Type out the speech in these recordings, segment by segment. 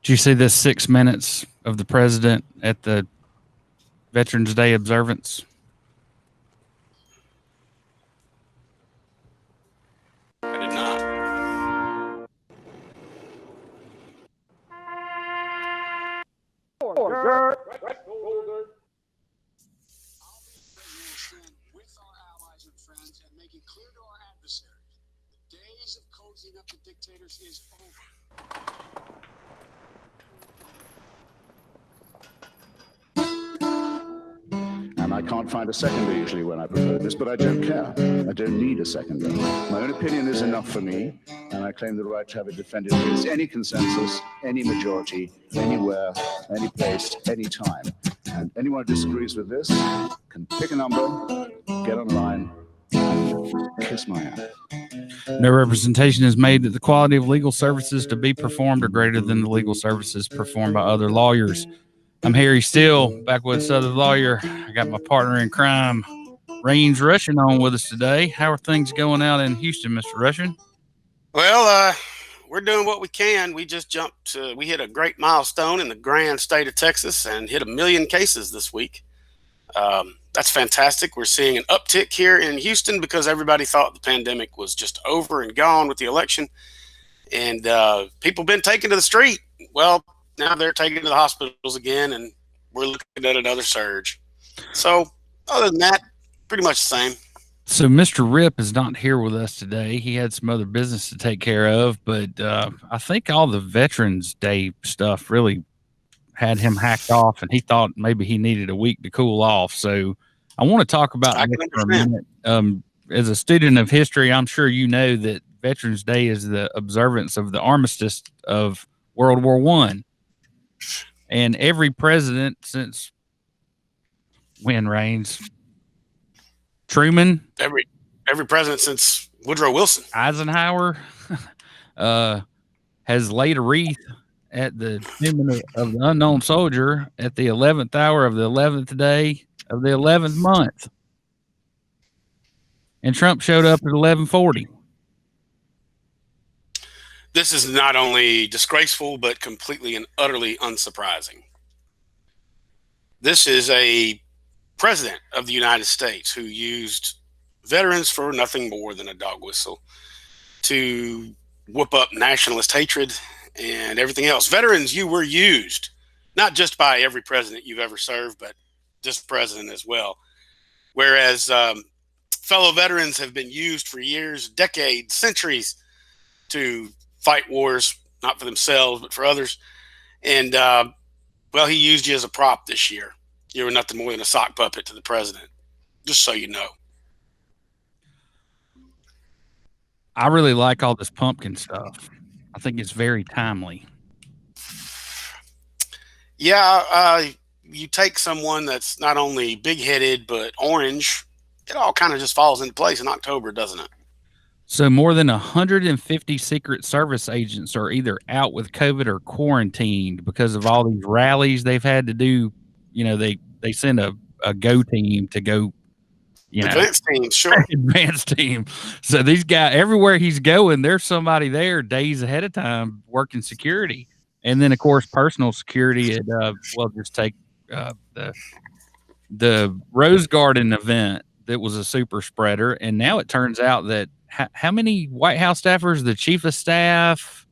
Did you see this 6 minutes of the president at the Veterans Day observance? I did not. Order. With our allies and friends and making clear to our adversaries, the days of cozying up to dictators is over. And I can't find a seconder usually when I propose this, but I don't care. I don't need a seconder. My own opinion is enough for me, and I claim the right to have it defended against any consensus, any majority, anywhere, any place, any time. And anyone who disagrees with this can pick a number, get online, kiss my ass. No representation is made that the quality of legal services to be performed are greater than the legal services performed by other lawyers. I'm Harry Steele, backwoods Southern lawyer. I got my partner in crime, Raines Russian, on with us today. How are things going out in Houston, Mr. Russian? Well, we're doing what we can. We just we hit a great milestone in the grand state of Texas and hit 1 million cases this week. That's fantastic. We're seeing an uptick here in Houston because everybody thought the pandemic was just over and gone with the election. And people been taken to the street. Well, now they're taken to the hospitals again, and we're looking at another surge. So other than that, pretty much the same. So Mr. Rip is not here with us today. He had some other business to take care of, but I think all the Veterans Day stuff really had him hacked off, and he thought maybe he needed a week to cool off. So I want to talk about this for a minute. As a student of history, I'm sure you know that Veterans Day is the observance of the armistice of World War I. And every president since when, Raines? Truman? Every president since Woodrow Wilson. Eisenhower has laid a wreath at the tomb of the unknown soldier at the 11th hour of the 11th day of the 11th month. And Trump showed up at 11:40. This is not only disgraceful, but completely and utterly unsurprising. This is a president of the United States who used veterans for nothing more than a dog whistle to whoop up nationalist hatred and everything else. Veterans, you were used, not just by every president you've ever served, but this president as well. Whereas fellow veterans have been used for years, decades, centuries to fight wars, not for themselves, but for others. And, well, he used you as a prop this year. You were nothing more than a sock puppet to the president, just so you know. I really like all this pumpkin stuff. I think it's very timely. Yeah, you take someone that's not only big-headed, but orange, it all kind of just falls into place in October, doesn't it? So more than 150 Secret Service agents are either out with COVID or quarantined because of all these rallies they've had to do. You know, they send a go team to go, advanced team, sure. Advanced team. So these guys, everywhere he's going, there's somebody there days ahead of time working security. And then, of course, personal security at, just take the Rose Garden event that was a super spreader. And now it turns out that how many White House staffers, the chief of staff,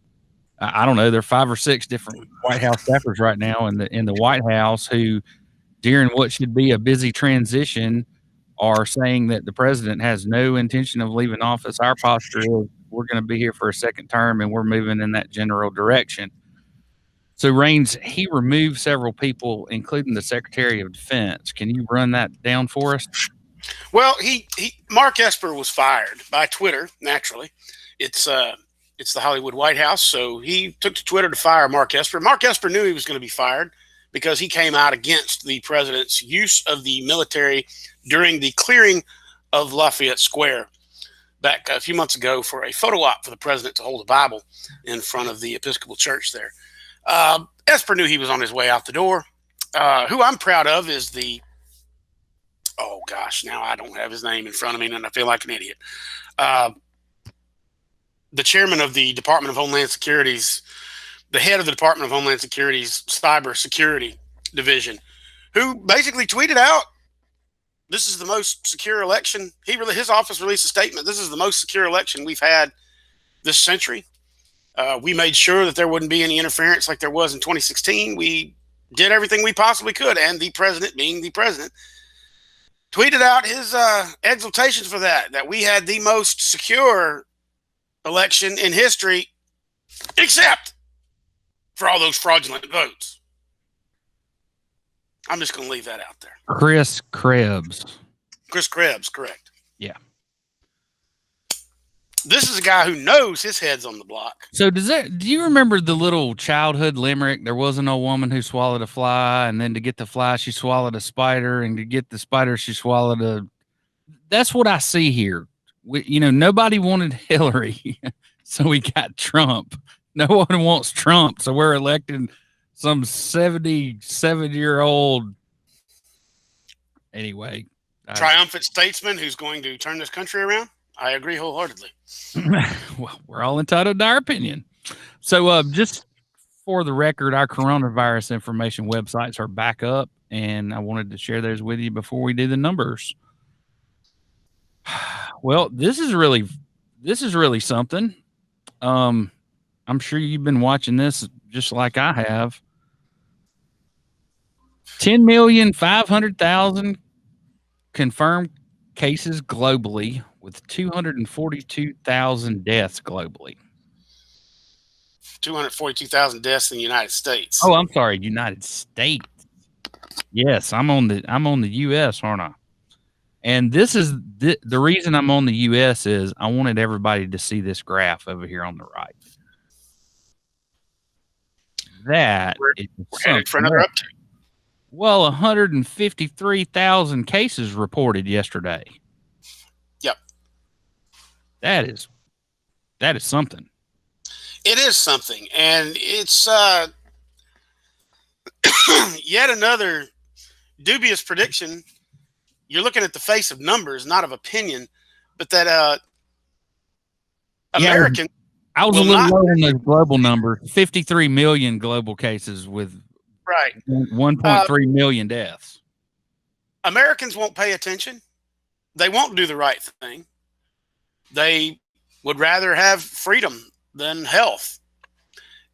I don't know, there are 5 or 6 different White House staffers right now in the White House who, during what should be a busy transition, are saying that the president has no intention of leaving office. Our posture is we're going to be here for a second term, and we're moving in that general direction. So, Raines, he removed several people, including the Secretary of Defense. Can you run that down for us? Well, Mark Esper was fired by Twitter. Naturally, it's the Hollywood White House, so he took to Twitter to fire Mark Esper. Mark Esper knew he was going to be fired because he came out against the president's use of the military during the clearing of Lafayette Square back a few months ago for a photo op for the president to hold a Bible in front of the Episcopal Church there. Esper knew he was on his way out the door. Who I'm proud of is oh gosh, now I don't have his name in front of me and I feel like an idiot. The chairman of the Department of Homeland Security's the head of the Department of Homeland Security's Cyber Security Division, who basically tweeted out, "This is the most secure election." His office released a statement. "This is the most secure election we've had this century. We made sure that there wouldn't be any interference like there was in 2016. We did everything we possibly could." And the president, being the president, tweeted out his exultations for that we had the most secure election in history, except for all those fraudulent votes. I'm just going to leave that out there. Chris Krebs. Chris Krebs, correct. Yeah. This is a guy who knows his head's on the block. So do you remember the little childhood limerick? There was an old woman who swallowed a fly, and then to get the fly, she swallowed a spider, and to get the spider, she swallowed a. That's what I see here. Nobody wanted Hillary, so we got Trump. No one wants Trump, so we're electing some 77-year-old. Anyway, triumphant statesman who's going to turn this country around. I agree wholeheartedly. Well, we're all entitled to our opinion. So just for the record, our coronavirus information websites are back up, and I wanted to share those with you before we do the numbers. Well, this is really something. I'm sure you've been watching this just like I have. 10,500,000 confirmed cases globally, with 242,000 deaths globally. 242,000 deaths in the United States. Oh, I'm sorry, United States. Yes, I'm on the U.S., aren't I? And this is the reason I'm on the U.S. is I wanted everybody to see this graph over here on the right. That we're headed for another uptick. Well, 153,000 cases reported yesterday. Yep. That is something. It is something, and it's yet another dubious prediction. You're looking at the face of numbers, not of opinion, but that American. I was a little low on those global numbers. 53 million global cases with 1.3 million deaths. Americans won't pay attention. They won't do the right thing. They would rather have freedom than health.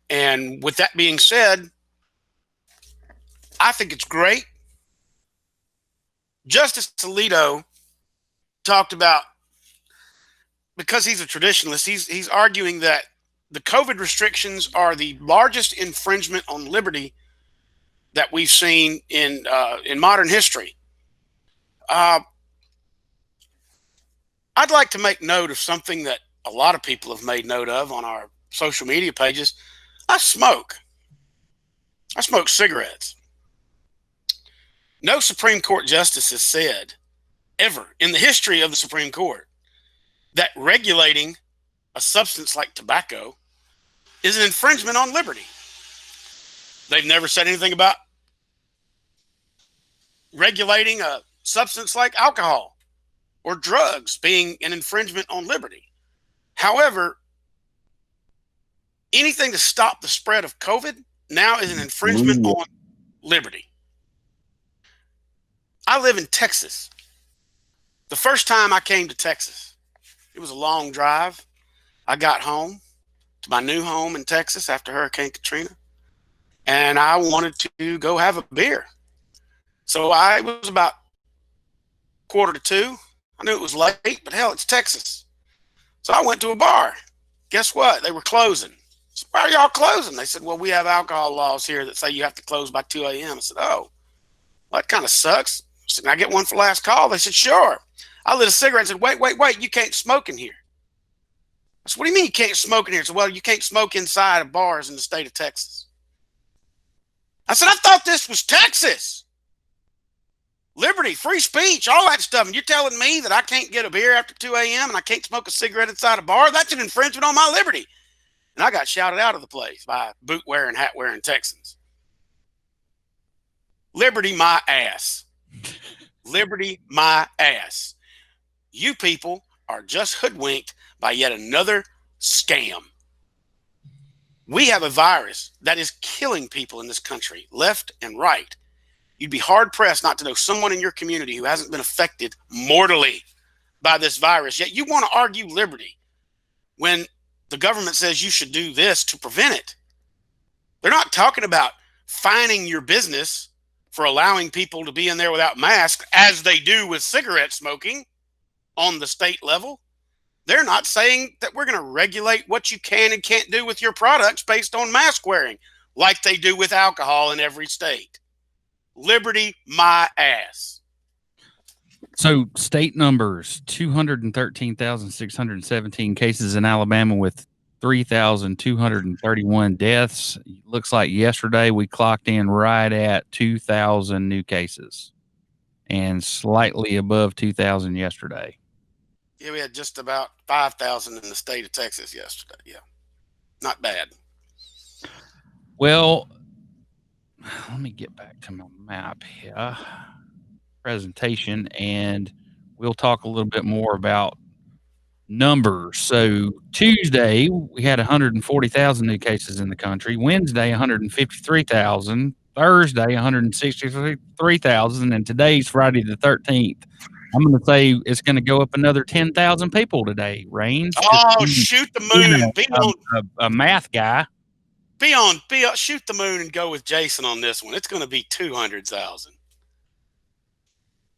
And with that being said, I think it's great. Justice Alito talked about, because he's a traditionalist, he's arguing that the COVID restrictions are the largest infringement on liberty that we've seen in modern history. I'd like to make note of something that a lot of people have made note of on our social media pages. I smoke cigarettes. No Supreme Court justice has said ever in the history of the Supreme Court that regulating a substance like tobacco is an infringement on liberty. They've never said anything about regulating a substance like alcohol or drugs being an infringement on liberty. However, anything to stop the spread of COVID now is an infringement on liberty. I live in Texas. The first time I came to Texas, it was a long drive. I got home to my new home in Texas after Hurricane Katrina, and I wanted to go have a beer. So it was about 1:45. I knew it was late, but hell, it's Texas. So I went to a bar. Guess what? They were closing. So why are y'all closing? They said, well, we have alcohol laws here that say you have to close by 2 a.m. I said, oh, well, that kind of sucks. I said, can I get one for last call? They said, sure. I lit a cigarette and said, wait, you can't smoke in here. I said, what do you mean you can't smoke in here? I said, well, you can't smoke inside of bars in the state of Texas. I said, I thought this was Texas. Liberty, free speech, all that stuff. And you're telling me that I can't get a beer after 2 a.m. and I can't smoke a cigarette inside a bar? That's an infringement on my liberty. And I got shouted out of the place by boot-wearing, hat-wearing Texans. Liberty my ass. Liberty my ass. You people are just hoodwinked by yet another scam. We have a virus that is killing people in this country, left and right. You'd be hard pressed not to know someone in your community who hasn't been affected mortally by this virus. Yet you want to argue liberty when the government says you should do this to prevent it. They're not talking about fining your business for allowing people to be in there without masks, as they do with cigarette smoking on the state level. They're not saying that we're going to regulate what you can and can't do with your products based on mask wearing, like they do with alcohol in every state. Liberty, my ass. So state numbers: 213,617 cases in Alabama with 3,231 deaths. Looks like yesterday we clocked in right at 2,000 new cases and slightly above 2,000 yesterday. Yeah, we had just about 5,000 in the state of Texas yesterday. Yeah, not bad. Well, let me get back to my map here, presentation, and we'll talk a little bit more about numbers. So Tuesday, we had 140,000 new cases in the country. Wednesday, 153,000. Thursday, 163,000. And today's Friday the 13th. I'm going to say it's going to go up another 10,000 people today, Rains. Oh, shoot the moon. A math guy. Shoot the moon and go with Jason on this one. It's going to be 200,000.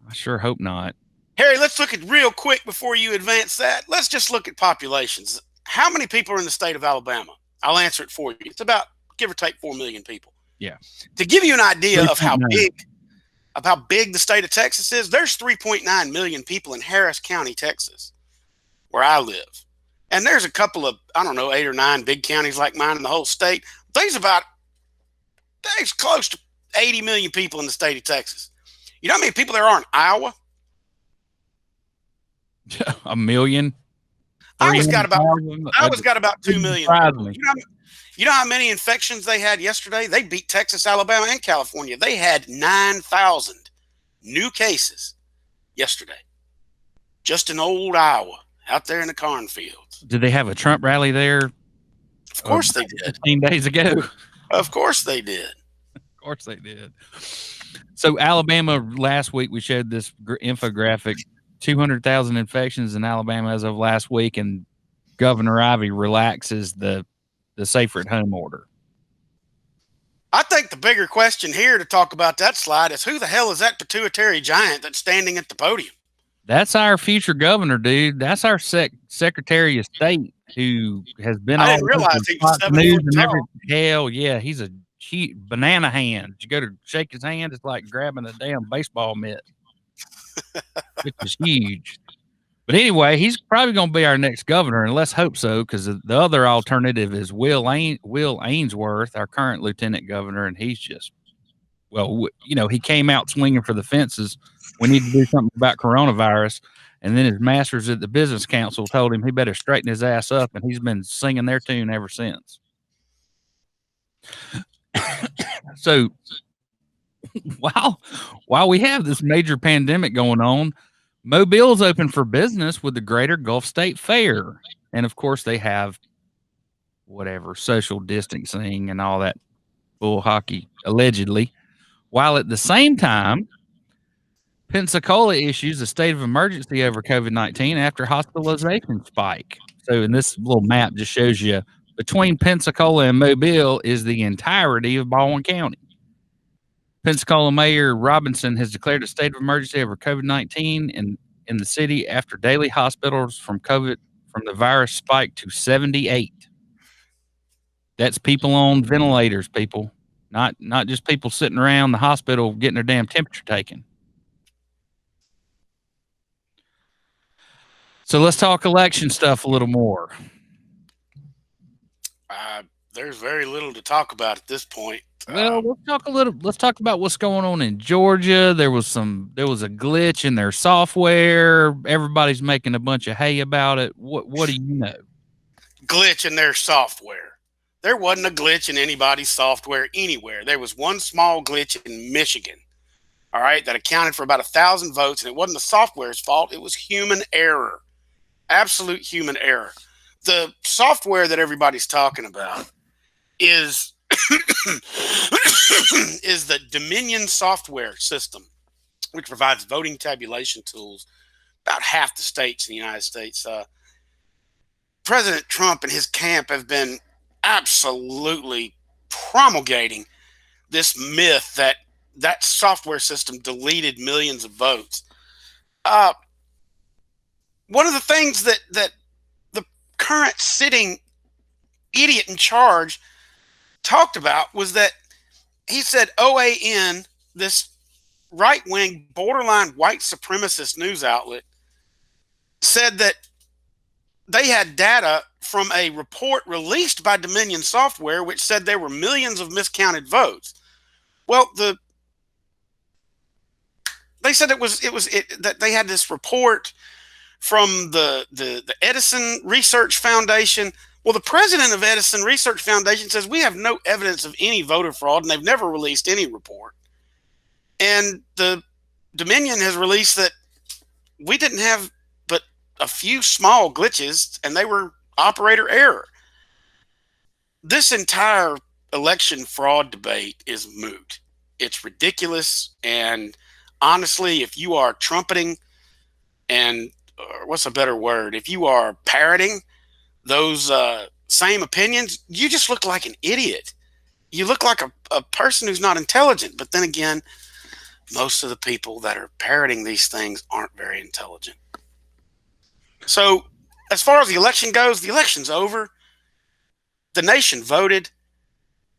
I sure hope not. Harry, let's look at real quick before you advance that. Let's just look at populations. How many people are in the state of Alabama? I'll answer it for you. It's about, give or take, 4 million people. Yeah. To give you an idea of how big the state of Texas is, there's 3.9 million people in Harris County, Texas, where I live. And there's a couple of, 8 or 9 big counties like mine in the whole state. There's close to 80 million people in the state of Texas. You know how many people there are in Iowa? A million. Iowa's got about 2 million. You know how many infections they had yesterday? They beat Texas, Alabama, and California. They had 9,000 new cases yesterday, just in old Iowa, out there in the cornfields. Did they have a Trump rally there? Of course they did. 15 days ago. Of course they did. Of course they did. So Alabama, last week we showed this infographic, 200,000 infections in Alabama as of last week, and Governor Ivey relaxes the safer at home order. I think the bigger question here to talk about that slide is, who the hell is that pituitary giant that's standing at the podium? That's our future governor, dude. That's our Secretary of State, who has been I all didn't realize he was 7 foot tall. Hell yeah, he's a banana hand. You go to shake his hand, it's like grabbing a damn baseball mitt. Which is huge. But anyway, he's probably going to be our next governor, and let's hope so, because the other alternative is Will Ainsworth, our current lieutenant governor, and he's just, he came out swinging for the fences. We need to do something about coronavirus, and then his masters at the business council told him he better straighten his ass up, and he's been singing their tune ever since. So while we have this major pandemic going on, Mobile's open for business with the Greater Gulf State Fair. And of course they have whatever social distancing and all that bull hockey, allegedly. While at the same time, Pensacola issues a state of emergency over COVID-19 after hospitalization spike. So in this little map just shows you between Pensacola and Mobile is the entirety of Baldwin County. Pensacola Mayor Robinson has declared a state of emergency over COVID-19 in the city after daily hospitals from the virus spiked to 78. That's people on ventilators, people, not just people sitting around the hospital getting their damn temperature taken. So let's talk election stuff a little more. There's very little to talk about at this point. Well, let's talk about what's going on in Georgia. There was a glitch in their software. Everybody's making a bunch of hay about it. What do you know? Glitch in their software. There wasn't a glitch in anybody's software anywhere. There was one small glitch in Michigan, all right, that accounted for about 1,000 votes, and it wasn't the software's fault. It was human error, absolute human error. The software that everybody's talking about is is the Dominion software system, which provides voting tabulation tools about half the states in the United States. President Trump and his camp have been absolutely promulgating this myth that that software system deleted millions of votes. One of the things that the current sitting idiot in charge talked about was that he said OAN, this right-wing, borderline white supremacist news outlet, said that they had data from a report released by Dominion Software, which said there were millions of miscounted votes. Well, they said that they had this report from the Edison Research Foundation. Well, the president of Edison Research Foundation says we have no evidence of any voter fraud, and they've never released any report. And the Dominion has released that we didn't have but a few small glitches, and they were operator error. This entire election fraud debate is moot. It's ridiculous. And honestly, if you are trumpeting and what's a better word? If you are parroting those same opinions, you just look like an idiot. You look like a person who's not intelligent. But then again, most of the people that are parroting these things aren't very intelligent. So as far as the election goes, the election's over. The nation voted.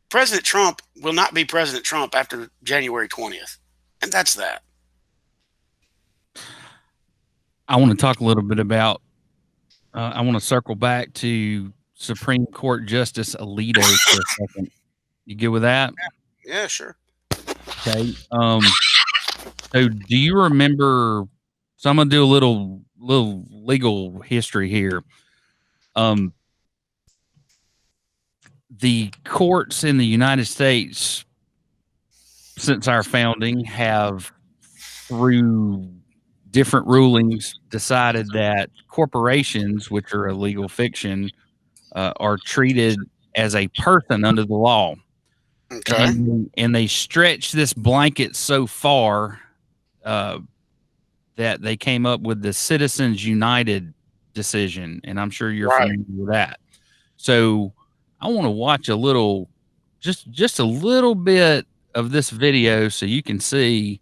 President Trump will not be President Trump after January 20th. And that's that. I want to talk a little bit about, I want to circle back to Supreme Court Justice Alito for a second. You good with that? Yeah, sure. Okay. So do you remember, so I'm going to do a little legal history here. The courts in the United States since our founding have, through different rulings, decided that corporations, which are a legal fiction, are treated as a person under the law. Okay. And they stretch this blanket so far that they came up with the Citizens United decision, and I'm sure you're familiar with that. So I want to watch a little, just a little bit of this video so you can see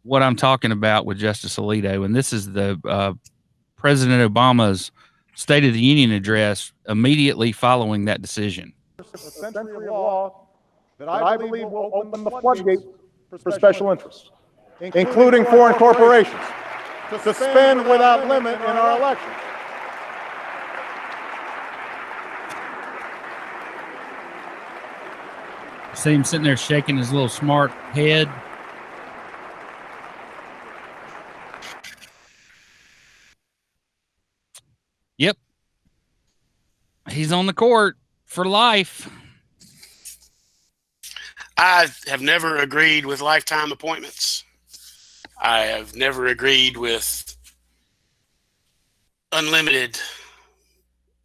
what I'm talking about with Justice Alito. And this is the President Obama's State of the Union address immediately following that decision. A century of law that I believe will open the floodgates for special interests, including foreign corporations, to spend without limit in our elections. See him sitting there shaking his little smart head. Yep. He's on the court for life. I have never agreed with lifetime appointments. I have never agreed with unlimited.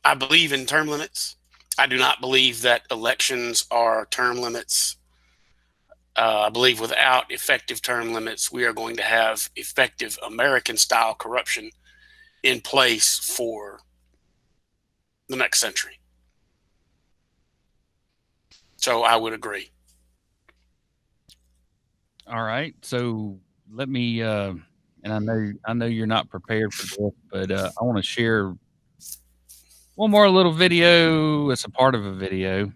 I believe in term limits. I do not believe that elections are term limits. I believe without effective term limits, we are going to have effective American-style corruption in place for the next century. So I would agree. All right. So let me, and I know you're not prepared for this, but I want to share one more little video. It's a part of a video.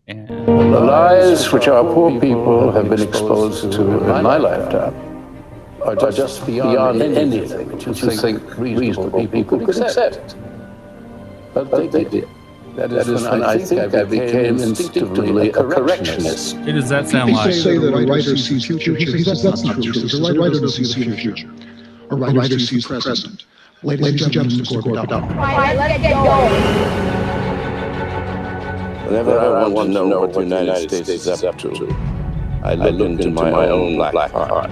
And the lies which our poor people have been exposed to in my lifetime are just beyond anything which you think reasonable people could accept. But they did. That is when I think I became instinctively a correctionist. Who does that sound like? People say that a writer sees the future. That's not true. A writer doesn't see the future. A writer sees the present. Ladies and gentlemen, Mr. Corbett. All right, let's get going. Whenever I want to know what the United States is up to, I look into my own black heart.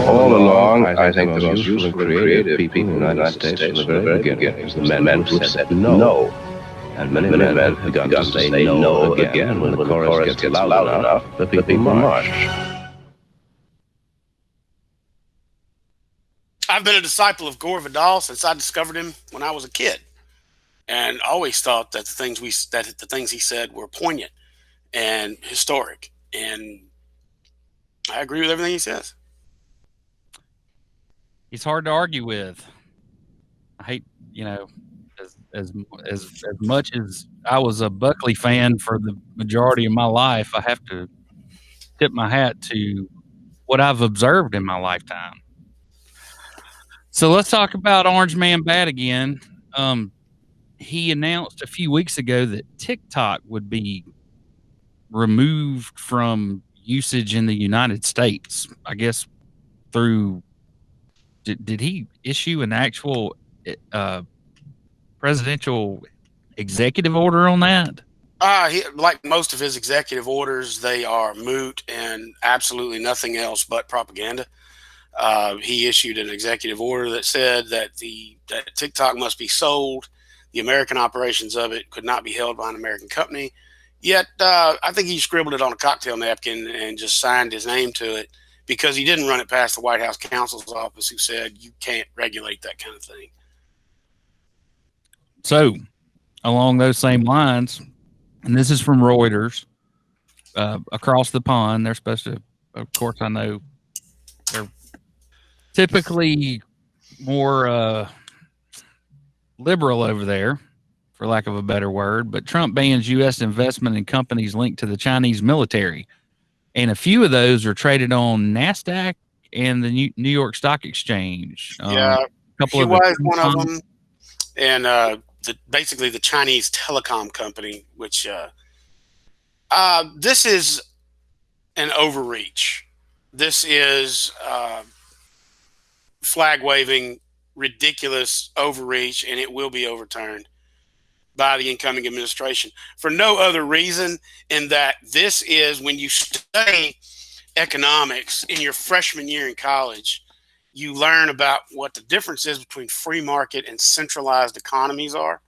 All along, I think the most useful and creative people in the United States from the very beginning was the men who said no. And many men have begun to say no again when the chorus gets loud enough, the people march. I've been a disciple of Gore Vidal since I discovered him when I was a kid, and always thought that the things he said were poignant and historic, and I agree with everything he says. He's hard to argue with. I hate, as much as I was a Buckley fan for the majority of my life, I have to tip my hat to what I've observed in my lifetime. So let's talk about Orange Man Bad again. He announced a few weeks ago that TikTok would be removed from usage in the United States. I guess through did he issue an actual presidential executive order on that? Like most of his executive orders, they are moot and absolutely nothing else but propaganda. He issued an executive order that said that that TikTok must be sold. The American operations of it could not be held by an American company. Yet, I think he scribbled it on a cocktail napkin and just signed his name to it because he didn't run it past the White House counsel's office, who said you can't regulate that kind of thing. So, along those same lines, and this is from Reuters, across the pond, they're supposed to, of course, I know they're typically more liberal over there, for lack of a better word, but Trump bans U.S. investment in companies linked to the Chinese military. And a few of those are traded on NASDAQ and the New York Stock Exchange. Yeah, a couple of was one of them. And basically the Chinese telecom company, which this is an overreach. This is flag waving, ridiculous overreach, and it will be overturned by the incoming administration for no other reason in that this is, when you study economics in your freshman year in college, you learn about what the difference is between free market and centralized economies are.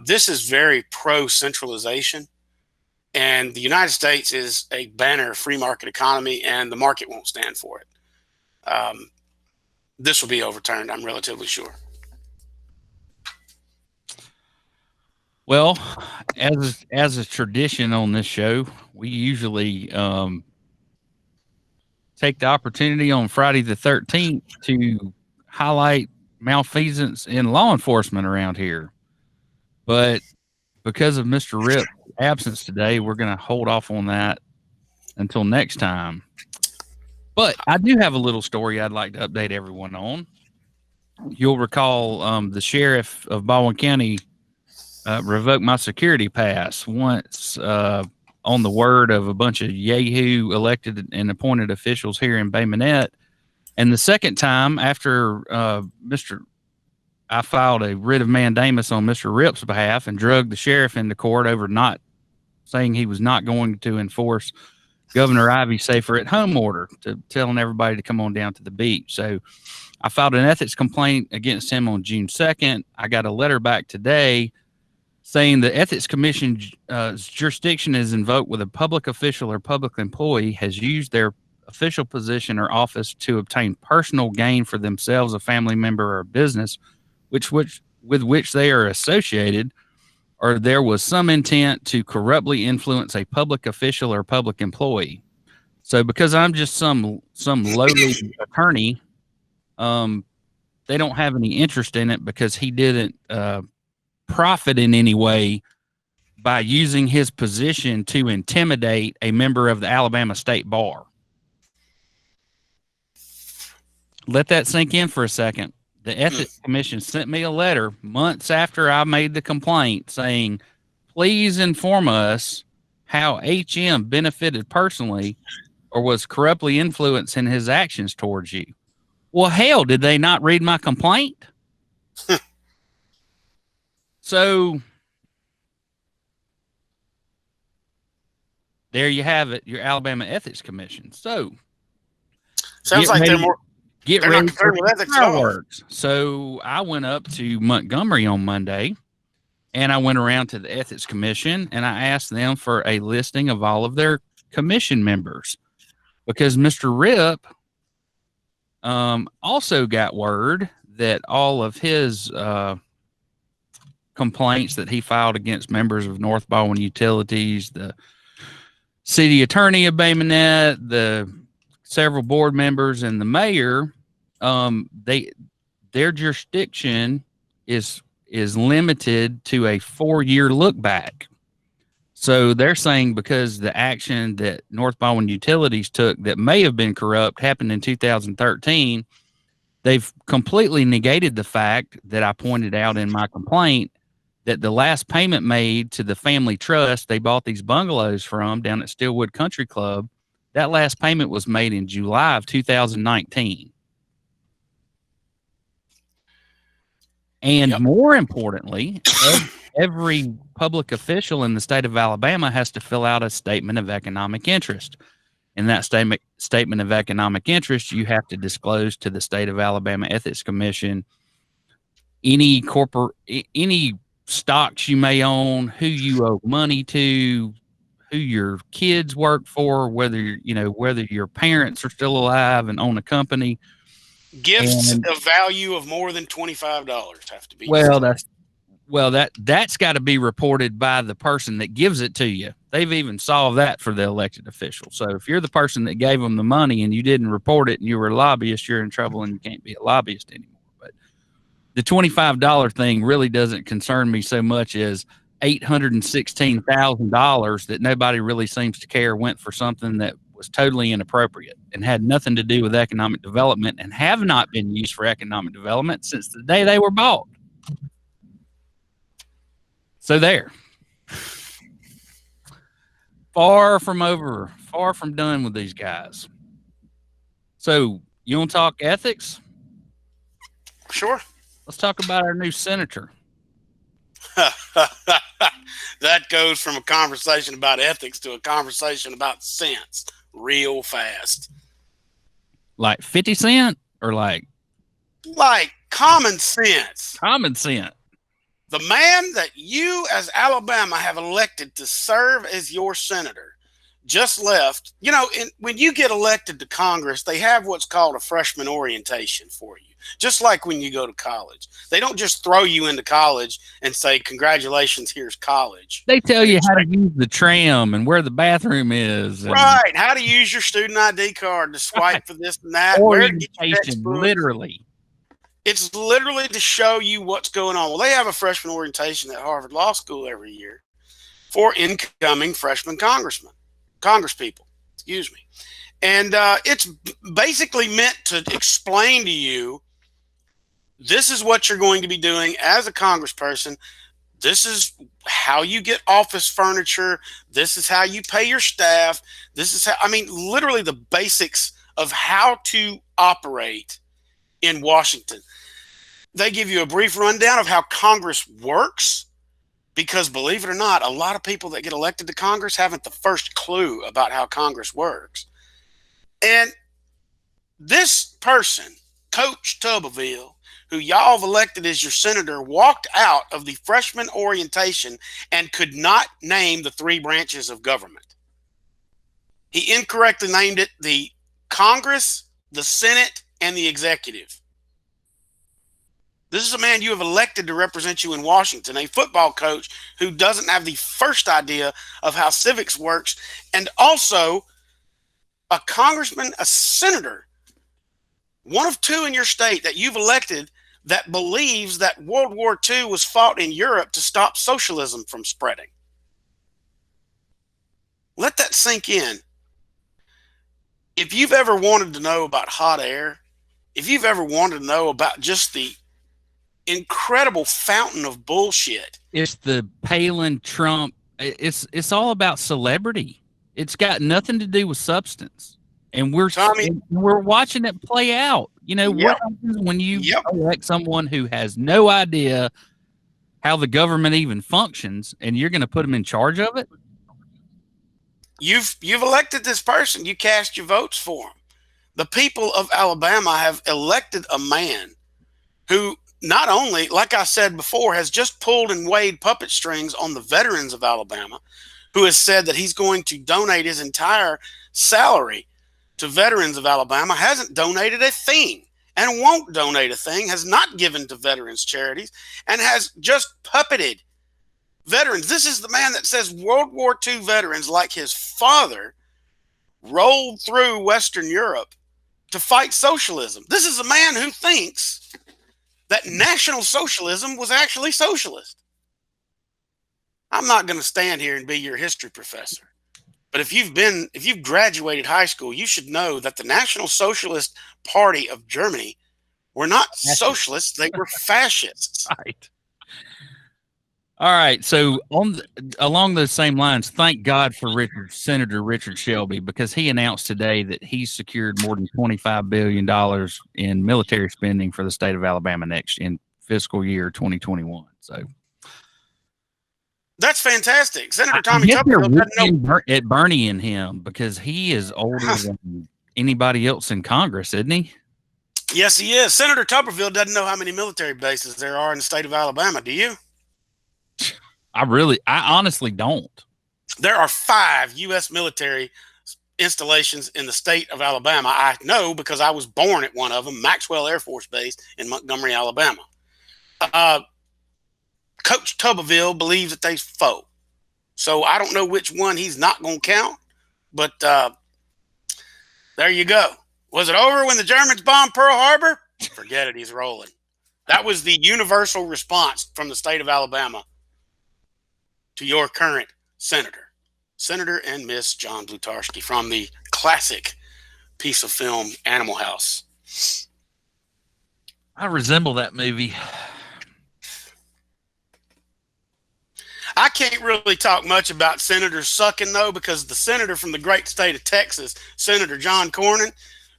This is very pro-centralization, and the United States is a banner free market economy, and the market won't stand for it. This will be overturned, I'm relatively sure. Well, as a tradition on this show, we usually take the opportunity on Friday the 13th to highlight malfeasance in law enforcement around here. But because of Mr. Rip's absence today, we're going to hold off on that until next time. But I do have a little story I'd like to update everyone on. You'll recall the sheriff of Baldwin County revoked my security pass once on the word of a bunch of yahoo elected and appointed officials here in Bay Minette. And the second time after I filed a writ of mandamus on Mr. Rip's behalf and drugged the sheriff into court over not saying he was not going to enforce Governor Ivey's safer at home order, to telling everybody to come on down to the beach. So I filed an ethics complaint against him on June 2nd. I got a letter back today saying the Ethics Commission's jurisdiction is invoked with a public official or public employee has used their official position or office to obtain personal gain for themselves, a family member, or a business with which they are associated, or there was some intent to corruptly influence a public official or public employee. So because I'm just some lowly attorney, they don't have any interest in it because he didn't profit in any way by using his position to intimidate a member of the Alabama State Bar. Let that sink in for a second. The Ethics Commission sent me a letter months after I made the complaint saying, please inform us how HM benefited personally or was corruptly influenced in his actions towards you. Well, hell, did they not read my complaint? So there you have it, your Alabama Ethics Commission. So sounds like they're more get they're ready not for concerned with ethics. fireworks. So I went up to Montgomery on Monday And I went around to the Ethics Commission and I asked them for a listing of all of their commission members, because Mr. Rip also got word that all of his complaints that he filed against members of North Baldwin Utilities, the city attorney of Bay Minette, the several board members, and the mayor, their jurisdiction is limited to a 4-year look back. So they're saying because the action that North Baldwin Utilities took that may have been corrupt happened in 2013, they've completely negated the fact that I pointed out in my complaint that the last payment made to the family trust they bought these bungalows from down at Stillwood Country Club, that last payment was made in July of 2019. And more importantly, every public official in the state of Alabama has to fill out a statement of economic interest. In that statement of economic interest, you have to disclose to the state of Alabama Ethics Commission any stocks you may own, who you owe money to, who your kids work for, whether your parents are still alive and own a company. Gifts of value of more than $25 have to be. That's got to be reported by the person that gives it to you. They've even solved that for the elected official. So if you're the person that gave them the money and you didn't report it and you were a lobbyist, you're in trouble and you can't be a lobbyist anymore. But the $25 thing really doesn't concern me so much as $816,000 that nobody really seems to care went for something that was totally inappropriate and had nothing to do with economic development and have not been used for economic development since the day they were bought. So there. Far from done with these guys. So you want to talk ethics? Sure. Let's talk about our new senator. That goes from a conversation about ethics to a conversation about sense real fast. Like 50 Cent or like common sense. Common sense. The man that you as Alabama have elected to serve as your senator just left. When you get elected to Congress, they have what's called a freshman orientation for you. Just like when you go to college. They don't just throw you into college and say, congratulations, here's college. They tell you how to use the tram and where the bathroom is. Right. How to use your student ID card to swipe for this and that. Orientation, literally. It's literally to show you what's going on. Well, they have a freshman orientation at Harvard Law School every year for incoming freshman congresspeople. Excuse me. And it's basically meant to explain to you, this is what you're going to be doing as a congressperson. This is how you get office furniture. This is how you pay your staff. This is literally the basics of how to operate in Washington. They give you a brief rundown of how Congress works, because believe it or not, a lot of people that get elected to Congress haven't the first clue about how Congress works. And this person, Coach Tuberville, who y'all have elected as your senator, walked out of the freshman orientation and could not name the 3 branches of government. He incorrectly named it the Congress, the Senate, and the executive. This is a man you have elected to represent you in Washington, a football coach who doesn't have the first idea of how civics works, and also a congressman, a senator, one of 2 in your state that you've elected that believes that World War II was fought in Europe to stop socialism from spreading. Let that sink in. If you've ever wanted to know about hot air, if you've ever wanted to know about just the incredible fountain of bullshit. It's the Palin Trump. It's all about celebrity. It's got nothing to do with substance. And we're watching it play out. What happens when you elect someone who has no idea how the government even functions, and you're going to put them in charge of it? You've elected this person. You cast your votes for him. The people of Alabama have elected a man who not only, like I said before, has just pulled and weighed puppet strings on the veterans of Alabama, who has said that he's going to donate his entire salary to veterans of Alabama, hasn't donated a thing and won't donate a thing, has not given to veterans charities, and has just puppeted veterans. This is the man that says World War II veterans, like his father, rolled through Western Europe to fight socialism. This is a man who thinks that National Socialism was actually socialist. I'm not going to stand here and be your history professor, but if you've graduated high school, you should know that the National Socialist Party of Germany were not socialists; they were fascists. Right. All right. So along those same lines, thank God for Senator Richard Shelby, because he announced today that he's secured more than $25 billion in military spending for the state of Alabama in fiscal year 2021. So that's fantastic. Senator Tommy Tuberville doesn't know at Bernie and him, because he is older than anybody else in Congress, isn't he? Yes, he is. Senator Tuberville doesn't know how many military bases there are in the state of Alabama. Do you? I honestly don't. There are 5 U.S. military installations in the state of Alabama. I know because I was born at one of them, Maxwell Air Force Base in Montgomery, Alabama. Coach Tuberville believes that there's 4. So I don't know which one he's not going to count, but there you go. Was it over when the Germans bombed Pearl Harbor? Forget it, he's rolling. That was the universal response from the state of Alabama to your current Senator and Miss John Blutarsky, from the classic piece of film Animal House. I resemble that movie. I can't really talk much about senators sucking, though, because the senator from the great state of Texas, Senator John Cornyn,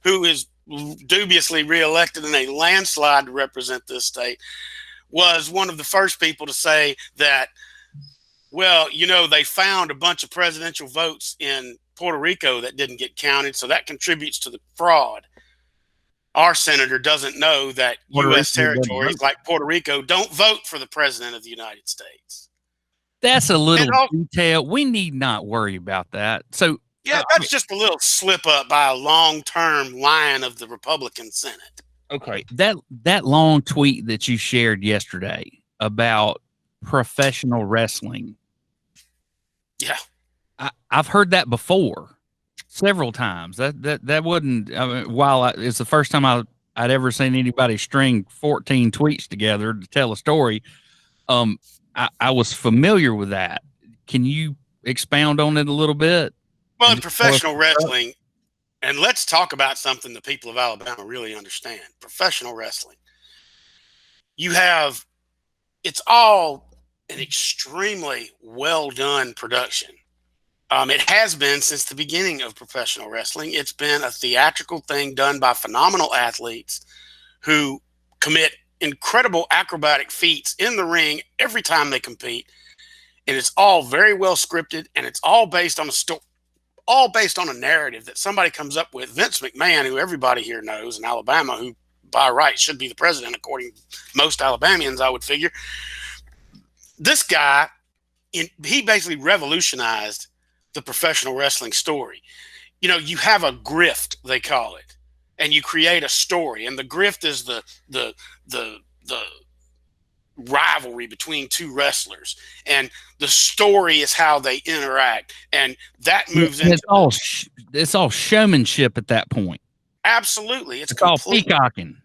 who is dubiously reelected in a landslide to represent this state, was one of the first people to say that, well, they found a bunch of presidential votes in Puerto Rico that didn't get counted, so that contributes to the fraud. Our senator doesn't know that U.S. territories like Puerto Rico don't vote for the president of the United States. That's a little detail. We need not worry about that. So, yeah, that's just a little slip up by a long-term line of the Republican Senate. Okay, that long tweet that you shared yesterday about professional wrestling. Yeah, I've heard that before several times. That wouldn't. I mean, it's the first time I'd ever seen anybody string 14 tweets together to tell a story. I was familiar with that. Can you expound on it a little bit? Well, in professional wrestling, and let's talk about something the people of Alabama really understand. Professional wrestling. It's all an extremely well done production. It has been since the beginning of professional wrestling. It's been a theatrical thing done by phenomenal athletes who commit incredible acrobatic feats in the ring every time they compete. And it's all very well scripted, and it's all based on a narrative that somebody comes up with. Vince McMahon, who everybody here knows in Alabama, who by right should be the president according to most Alabamians, I would figure. This guy, he basically revolutionized the professional wrestling story. You have a grift, they call it, and you create a story, and the grift is the rivalry between 2 wrestlers, and the story is how they interact, and that moves into it's all showmanship at that point. Absolutely, it's all peacocking.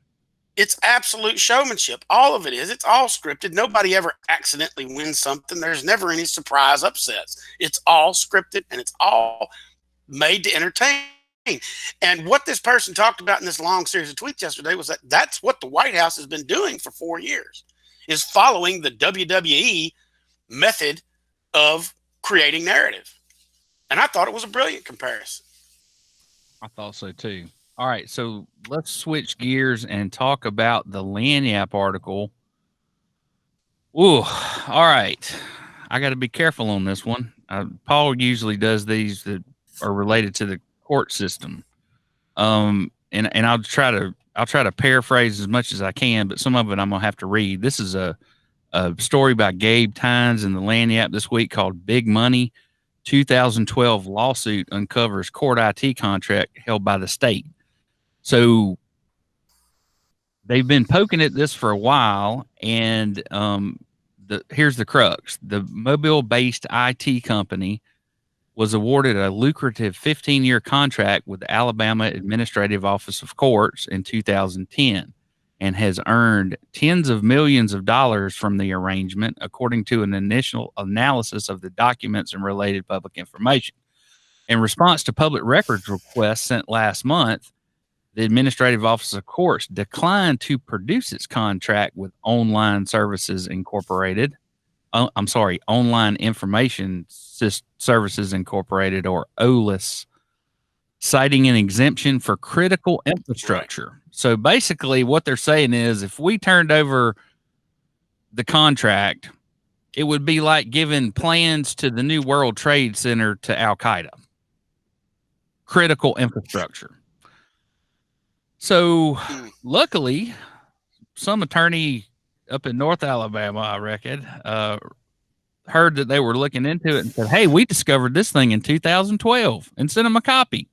It's absolute showmanship. All of it is. It's all scripted. Nobody ever accidentally wins something. There's never any surprise upsets. It's all scripted, and it's all made to entertain. And what this person talked about in this long series of tweets yesterday was that that's what the White House has been doing for 4 years, is following the WWE method of creating narrative. And I thought it was a brilliant comparison. I thought so too. All right, so let's switch gears and talk about the Lanyap article. Ooh, all right. I got to be careful on this one. Paul usually does these that are related to the court system. And I'll try to I'll try to paraphrase as much as I can, but some of it I'm gonna have to read. This is a story by Gabe Tynes in the Lanyap this week called "Big Money." 2012 lawsuit uncovers court IT contract held by the state. So they've been poking at this for a while, and here's the crux: the Mobile-based IT company was awarded a lucrative 15-year contract with the Alabama Administrative Office of Courts in 2010 and has earned tens of millions of dollars from the arrangement, according to an initial analysis of the documents and related public information. In response to public records requests sent last month, the Administrative Office of Courts declined to produce its contract with Online Services Incorporated. Online Information Services Incorporated, or OLIS, citing an exemption for critical infrastructure. So basically what they're saying is if we turned over the contract, it would be like giving plans to the new World Trade Center to Al-Qaeda. Critical infrastructure. So luckily, some attorney up in North Alabama, I reckon, heard that they were looking into it and said, hey, we discovered this thing in 2012 and sent them a copy.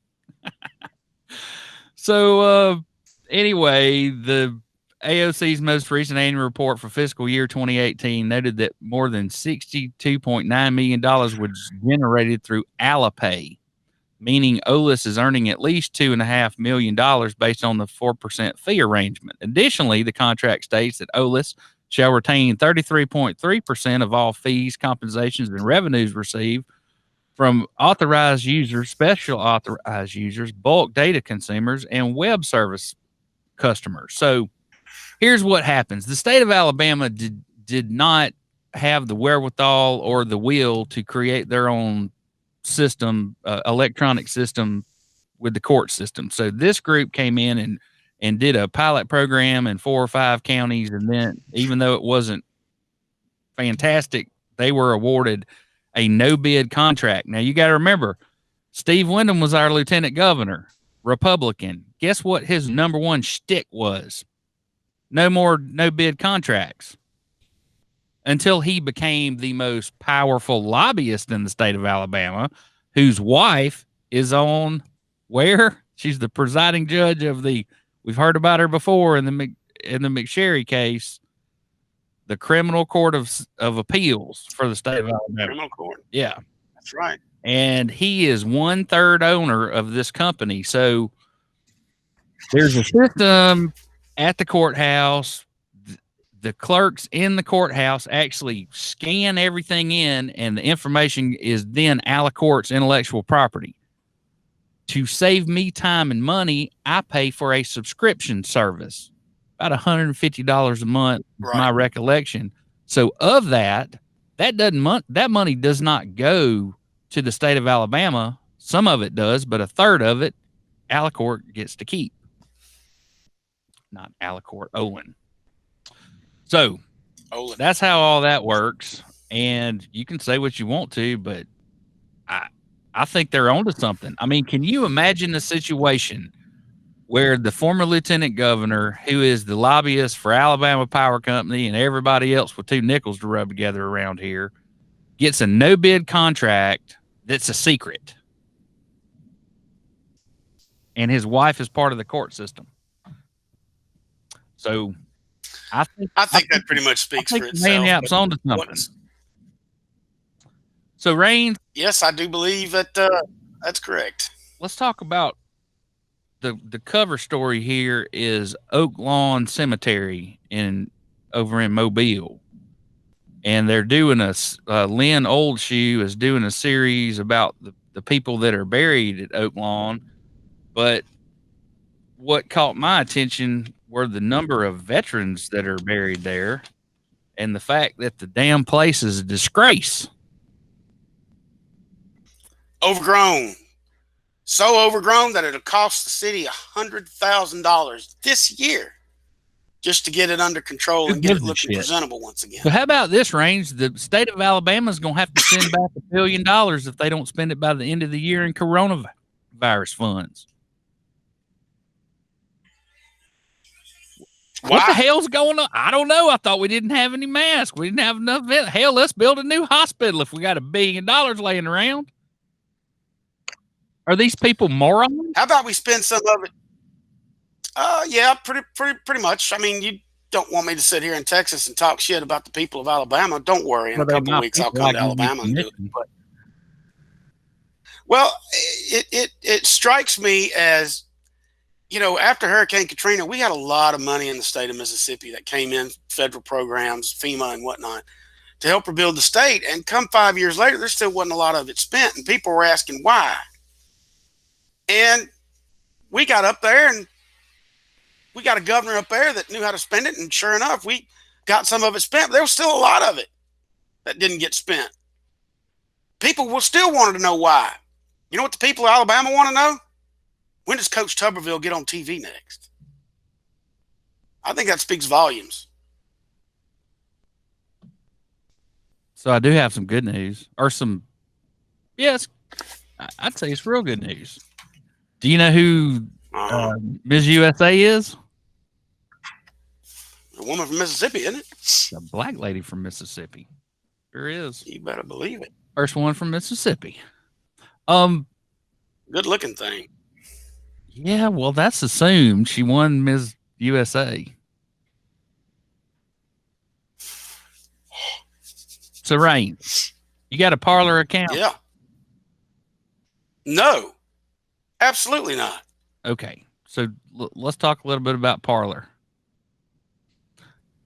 So anyway, the AOC's most recent annual report for fiscal year 2018 noted that more than $62.9 million was generated through Alipay, meaning OLIS is earning at least $2.5 million based on the 4% fee arrangement. Additionally, the contract states that OLIS shall retain 33.3% of all fees, compensations, and revenues received from authorized users, special authorized users, bulk data consumers, and web service customers. So here's what happens. The state of Alabama did not have the wherewithal or the will to create their own system, electronic system with the court system. So this group came in and did a pilot program in 4 or 5 counties. And then even though it wasn't fantastic, they were awarded a no bid contract. Now you got to remember, Steve Windham was our lieutenant governor, Republican. Guess what his number one shtick was? No more no bid contracts, until he became the most powerful lobbyist in the state of Alabama, whose wife is on where? She's the presiding judge of we've heard about her before in the McSherry case, the Criminal Court of Appeals for the state of Alabama. Criminal court. Yeah. That's right. And he is 1/3 owner of this company. So there's a system at the courthouse. The clerks in the courthouse actually scan everything in, and the information is then Alicorp's intellectual property. To save me time and money, I pay for a subscription service, about $150 a month, is my recollection. So of that money does not go to the state of Alabama. Some of it does, but 1/3 of it, Alicorp gets to keep. Not Alicorp, Owen. So that's how all that works. And you can say what you want to, but I think they're onto something. I mean, can you imagine a situation where the former lieutenant governor, who is the lobbyist for Alabama Power Company and everybody else with 2 nickels to rub together around here, gets a no bid contract that's a secret, and his wife is part of the court system? So I think that pretty much speaks for itself. Lanyap's onto something. So, Rain. Yes, I do believe that that's correct. Let's talk about the cover story here is Oak Lawn Cemetery over in Mobile. And they're doing Lynn Oldshoe is doing a series about the people that are buried at Oak Lawn. But what caught my attention were the number of veterans that are buried there and the fact that the damn place is a disgrace. Overgrown. So overgrown that it'll cost the city $100,000 this year just to get it under control and get it looking presentable once again. So how about this, Range? The state of Alabama is going to have to send back $1 billion if they don't spend it by the end of the year in coronavirus funds. What the hell's going on? I don't know. I thought we didn't have any masks. We didn't have enough. Hell, let's build a new hospital if we got $1 billion laying around. Are these people morons? How about we spend some of it? Yeah, pretty much. I mean, you don't want me to sit here in Texas and talk shit about the people of Alabama. Don't worry. In a couple of weeks, I'll come to Alabama and do it. But, well, it strikes me as, you know, after Hurricane Katrina, we had a lot of money in the state of Mississippi that came in, federal programs, FEMA and whatnot, to help rebuild the state. And come 5 years later, there still wasn't a lot of it spent. And people were asking why. And we got up there and we got a governor up there that knew how to spend it. And sure enough, we got some of it spent. But there was still a lot of it that didn't get spent. People will still wanted to know why. You know what the people of Alabama want to know? When does Coach Tuberville get on TV next? I think that speaks volumes. So I do have some good news, or some, yes, I'd say it's real good news. Do you know who Ms. USA is? A woman from Mississippi, isn't it? A black lady from Mississippi. Sure is. You better believe it. First one from Mississippi. Good looking thing. Yeah, well, that's assumed. She won Ms. USA. So, Rain, you got a Parler account? Yeah. No, absolutely not. Okay, so let's talk a little bit about Parler.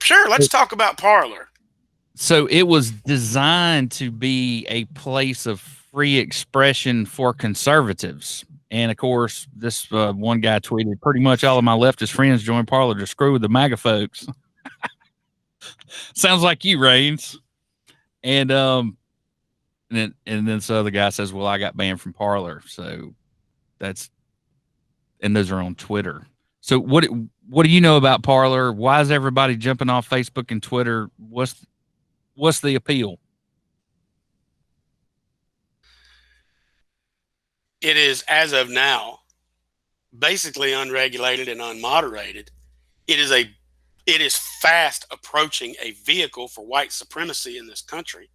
Sure, let's talk about Parler. So it was designed to be a place of free expression for conservatives. And, of course, this one guy tweeted, pretty much all of my leftist friends joined Parler to screw with the MAGA folks. Sounds like you, Rains. And then this other guy says, well, I got banned from Parler. So and those are on Twitter. So what do you know about Parler? Why is everybody jumping off Facebook and Twitter? What's the appeal? It is, as of now, basically unregulated and unmoderated. It is fast approaching a vehicle for white supremacy in this country.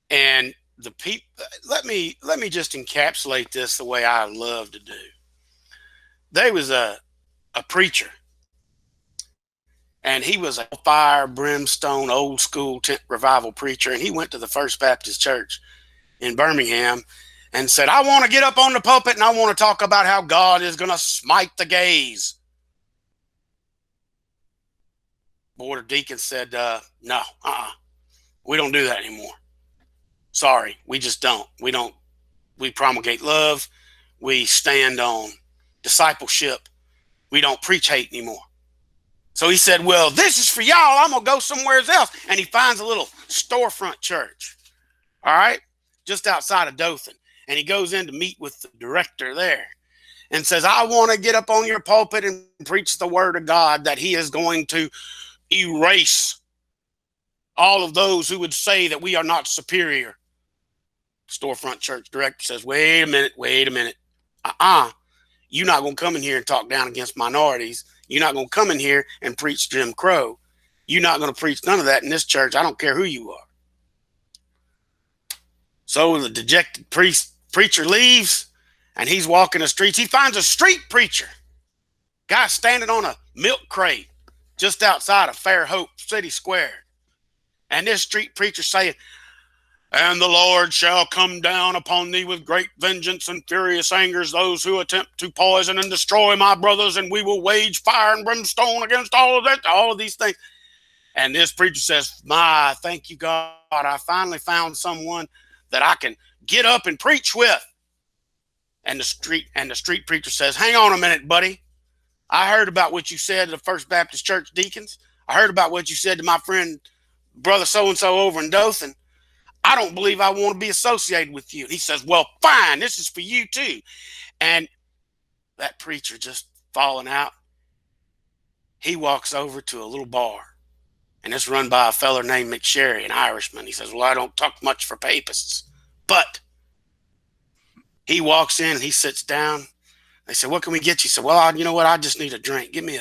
And the people, let me just encapsulate this the way I love to do. There was a preacher, and he was a fire, brimstone, old school tent revival preacher, and he went to the First Baptist Church in Birmingham and said, I want to get up on the pulpit and I want to talk about how God is going to smite the gays. Board of Deacons said, no, we don't do that anymore. Sorry, we just don't. We promulgate love. We stand on discipleship. We don't preach hate anymore. So he said, well, this is for y'all. I'm going to go somewhere else. And he finds a little storefront church, all right, just outside of Dothan. And he goes in to meet with the director there and says, I want to get up on your pulpit and preach the word of God, that he is going to erase all of those who would say that we are not superior. Storefront church director says, wait a minute. You're not going to come in here and talk down against minorities. You're not going to come in here and preach Jim Crow. You're not going to preach none of that in this church. I don't care who you are. So the dejected preacher leaves, and he's walking the streets. He finds a street preacher, guy standing on a milk crate just outside of Fairhope City Square. And this street preacher saying, and the Lord shall come down upon thee with great vengeance and furious angers, those who attempt to poison and destroy my brothers, and we will wage fire and brimstone against all of that, all of these things. And this preacher says, my, thank you, God, I finally found someone that I can get up and preach with. And the street preacher says, hang on a minute, buddy. I heard about what you said to the First Baptist Church deacons. I heard about what you said to my friend, brother so-and-so over in Dothan. I don't believe I want to be associated with you. He says, well, fine, this is for you too. And that preacher just falling out, he walks over to a little bar, and it's run by a feller named McSherry, an Irishman. He says, well, I don't talk much for papists. But he walks in and he sits down. They said, what can we get you? He said, well, you know what? I just need a drink. Give me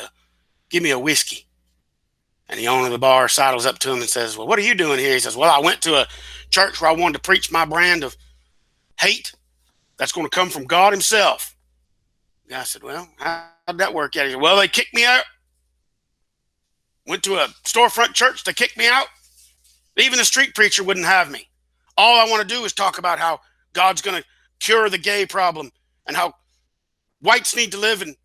a whiskey. And the owner of the bar sidles up to him and says, well, what are you doing here? He says, well, I went to a church where I wanted to preach my brand of hate that's going to come from God himself. The guy said, well, how'd that work out? He said, well, they kicked me out. Went to a storefront church. They kicked me out. Even the street preacher wouldn't have me. All I want to do is talk about how God's going to cure the gay problem and how whites need to live in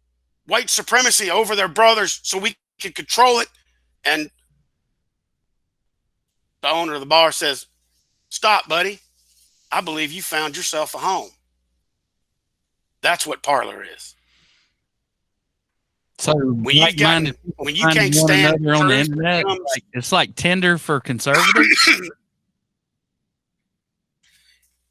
white supremacy over their brothers so we can control it. And the owner of the bar says, stop, buddy. I believe you found yourself a home. That's what Parler is. So when you can't stand on the internet, it's like Tinder for conservatives.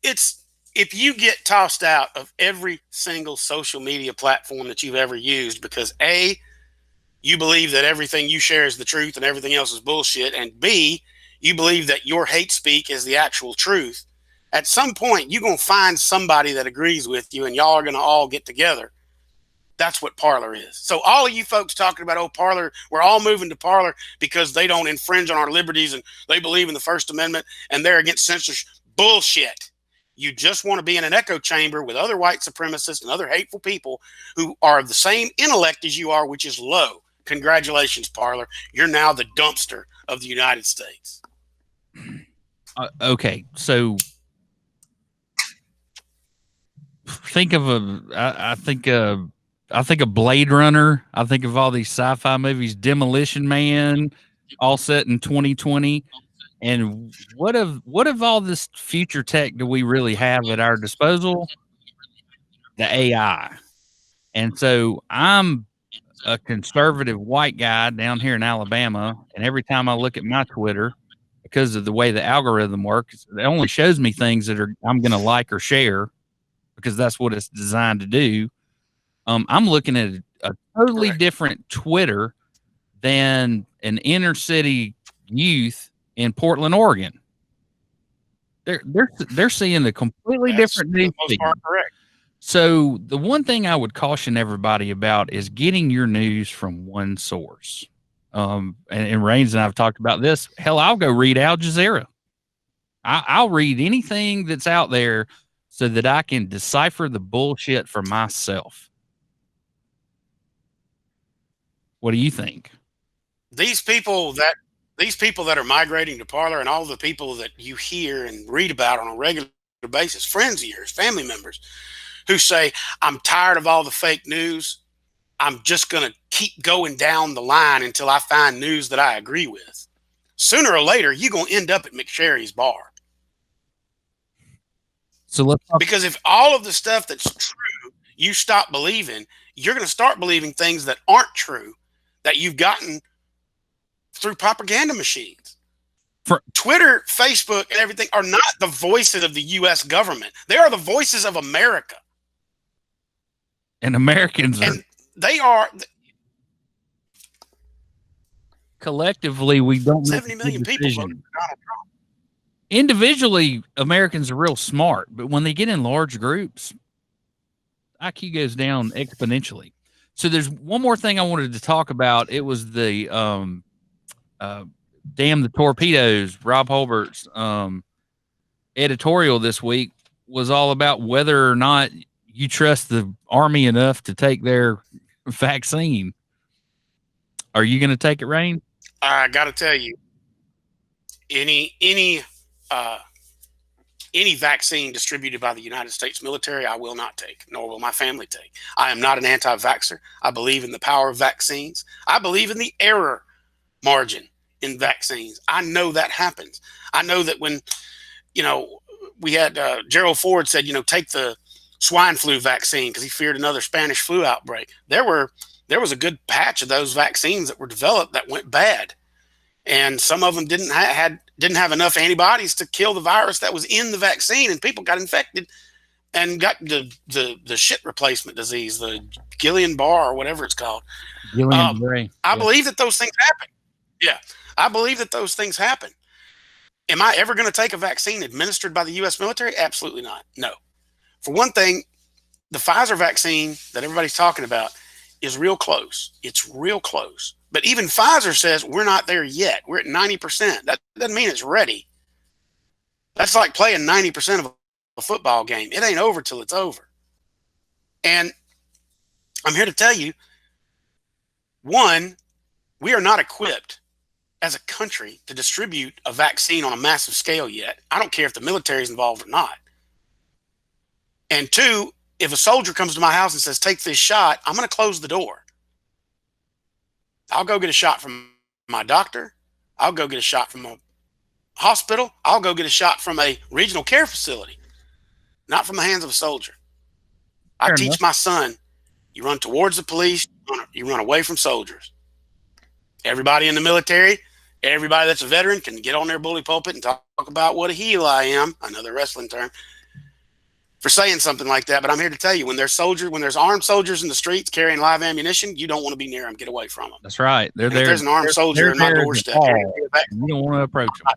It's if you get tossed out of every single social media platform that you've ever used because A, you believe that everything you share is the truth and everything else is bullshit, and B, you believe that your hate speak is the actual truth. At some point, you're going to find somebody that agrees with you, and y'all are going to all get together. That's what Parler is. So all of you folks talking about, oh, Parler, we're all moving to Parler because they don't infringe on our liberties and they believe in the First Amendment and they're against censorship. Bullshit. You just want to be in an echo chamber with other white supremacists and other hateful people who are of the same intellect as you are, which is low. Congratulations, Parler. You're now the dumpster of the United States. Okay, so think of I think of Blade Runner. I think of all these sci-fi movies, Demolition Man, all set in 2020. And what of all this future tech do we really have at our disposal? The AI. And so I'm a conservative white guy down here in Alabama, and every time I look at my Twitter, because of the way the algorithm works, it only shows me things that I'm going to like or share because that's what it's designed to do. I'm looking at a totally different Twitter than an inner city youth in Portland, Oregon. They're seeing the completely different news feed. So the one thing I would caution everybody about is getting your news from one source. And Raines and I have talked about this. Hell, I'll go read Al Jazeera. I'll read anything that's out there so that I can decipher the bullshit for myself. What do you think? These people that are migrating to Parler and all the people that you hear and read about on a regular basis, friends of yours, family members, who say, I'm tired of all the fake news. I'm just going to keep going down the line until I find news that I agree with. Sooner or later, you're going to end up at McSherry's bar. So because if all of the stuff that's true, you stop believing, you're going to start believing things that aren't true that you've gotten through propaganda machines. Twitter, Facebook, and everything are not the voices of the U.S. government. They are the voices of America. And Americans and they are collectively, we don't 70 million people voted for Donald Trump. Individually, Americans are real smart, but when they get in large groups, IQ goes down exponentially. So there's one more thing I wanted to talk about. It was the Damn the Torpedoes. Rob Holbert's editorial this week was all about whether or not you trust the Army enough to take their vaccine. Are you going to take it, Rain? I got to tell you, any vaccine distributed by the United States military, I will not take, nor will my family take. I am not an anti-vaxxer. I believe in the power of vaccines. I believe in the error margin in vaccines. I know that happens. I know that when, we had Gerald Ford said, take the swine flu vaccine because he feared another Spanish flu outbreak. There was a good patch of those vaccines that were developed that went bad. And some of them didn't have enough antibodies to kill the virus that was in the vaccine, and people got infected and got the shit replacement disease, the Guillain-Barré or whatever it's called. Guillain-Barré. I believe that those things happen. Yeah, I believe that those things happen. Am I ever going to take a vaccine administered by the U.S. military? Absolutely not. No. For one thing, the Pfizer vaccine that everybody's talking about is real close. It's real close But even Pfizer says we're not there yet. We're at 90%. That doesn't mean it's ready. That's like playing 90% of a football game. It ain't over till it's over. And I'm here to tell you, one, we are not equipped as a country to distribute a vaccine on a massive scale yet. I don't care if the military is involved or not. And two, if a soldier comes to my house and says, take this shot, I'm going to close the door. I'll go get a shot from my doctor. I'll go get a shot from a hospital. I'll go get a shot from a regional care facility, not from the hands of a soldier. I teach my son, you run towards the police, you run away from soldiers. Everybody in the military, everybody that's a veteran can get on their bully pulpit and talk about what a heel I am, another wrestling term, for saying something like that. But I'm here to tell you, when there's armed soldiers in the streets carrying live ammunition, you don't want to be near them. Get away from them. That's right. They're there. If there's an armed soldier in my doorstep, you don't want to approach them.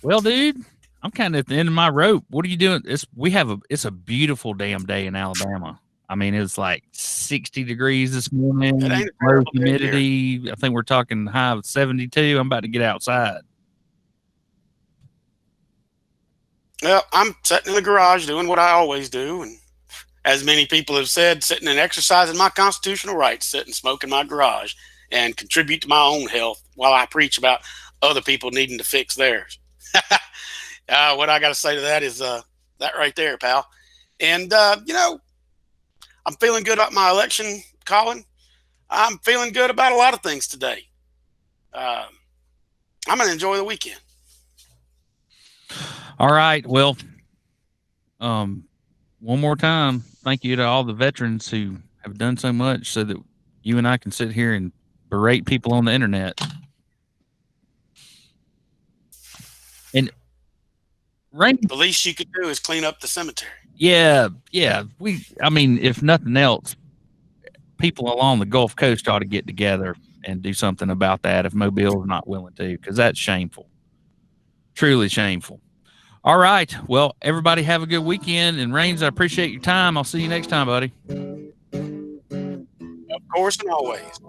Well, dude, I'm kind of at the end of my rope. What are you doing? It's a beautiful damn day in Alabama. I mean, it's like 60 degrees this morning. Low humidity. I think we're talking high of 72. I'm about to get outside. Well, I'm sitting in the garage doing what I always do. And as many people have said, sitting and exercising my constitutional right, sit and smoke in my garage and contribute to my own health while I preach about other people needing to fix theirs. What I got to say to that is that right there, pal. And, I'm feeling good about my election, Colin. I'm feeling good about a lot of things today. I'm going to enjoy the weekend. All right. Well, one more time, thank you to all the veterans who have done so much so that you and I can sit here and berate people on the internet. And the least you could do is clean up the cemetery. Yeah. I mean, if nothing else, people along the Gulf Coast ought to get together and do something about that if Mobile is not willing to, because that's shameful. Truly shameful. All right. Well, everybody have a good weekend. And Raines, I appreciate your time. I'll see you next time, buddy. Of course and always.